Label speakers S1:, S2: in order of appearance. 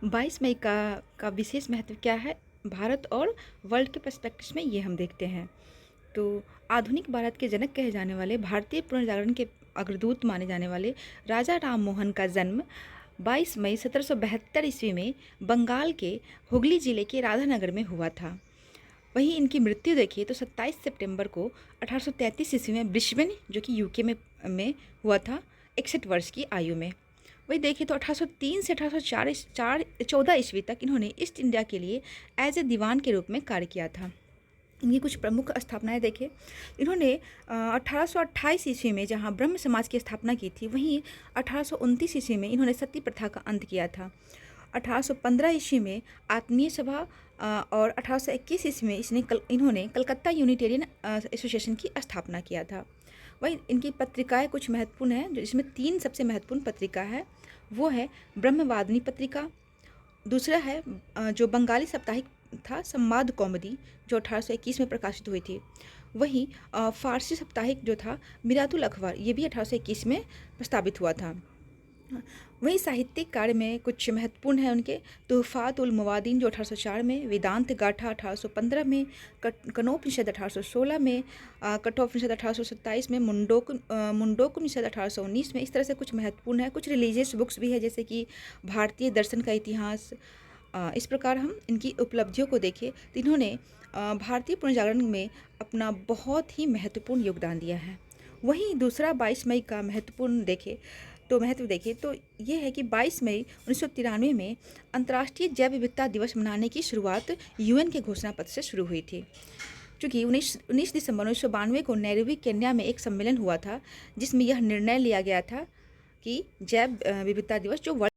S1: 22 मई का विशेष महत्व क्या है? भारत और वर्ल्ड के पर्सपेक्टिव में ये हम देखते हैं। तो आधुनिक भारत के जनक कहे जाने वाले, भारतीय पुनर्जागरण के अग्रदूत माने जाने वाले राजा राम मोहन का जन्म 22 मई 1772 ईस्वी में बंगाल के हुगली जिले के राधानगर में हुआ था। वहीं इनकी मृत्यु देखिए तो 27 सितंबर को 1833 ईस्वी में ब्रिस्बेन, जो कि यूके में हुआ था, 61 वर्ष की आयु में। वही देखिए तो 1803 से 1814 ईस्वी तक इन्होंने ईस्ट इंडिया के लिए एज ए दीवान के रूप में कार्य किया था। इनकी कुछ प्रमुख स्थापनाएं देखें। इन्होंने 1828 ईस्वी में जहां ब्रह्म समाज की स्थापना की थी, वहीं 1829 ईस्वी में इन्होंने सती प्रथा का अंत किया था। 1815 ईस्वी में आत्मीय सभा और 1821 ईस्वी में इन्होंने कलकत्ता यूनिटेरियन एसोसिएशन की स्थापना किया था। वही इनकी पत्रिकाएं कुछ महत्वपूर्ण हैं, जिसमें 3 सबसे महत्वपूर्ण पत्रिका है। वो है ब्रह्मवादिनी पत्रिका, दूसरा है जो बंगाली साप्ताहिक था संवाद कौमुदी, जो 1821 में प्रकाशित हुई थी। वहीं फारसी साप्ताहिक जो था मिरातुल अखबार, ये भी 1821 में प्रस्तावित हुआ था। वहीं साहित्यिक कार्य में कुछ महत्वपूर्ण है उनके तुहफात उल मवादीन, जो 1804 में, वेदांत गाथा 1815 में, कनोपनिषद 1816 में, कठोपनिषद 1827 में, मुंडोपनिषद 1819 में। इस तरह से कुछ महत्वपूर्ण है। कुछ रिलीजियस बुक्स भी है, जैसे कि भारतीय दर्शन का इतिहास। इस प्रकार हम इनकी उपलब्धियों को देखें तो इन्होंने भारतीय पुनर्जागरण में अपना बहुत ही महत्वपूर्ण योगदान दिया है। वहीं दूसरा 22 मई का महत्व देखें तो ये है कि 22 मई 1993 में अंतर्राष्ट्रीय जैव विविधता दिवस मनाने की शुरुआत यूएन के घोषणा पत्र से शुरू हुई थी। चूँकि 19 दिसंबर 1992 को नैरोबी, केन्या में एक सम्मेलन हुआ था, जिसमें यह निर्णय लिया गया था कि जैव विविधता दिवस जो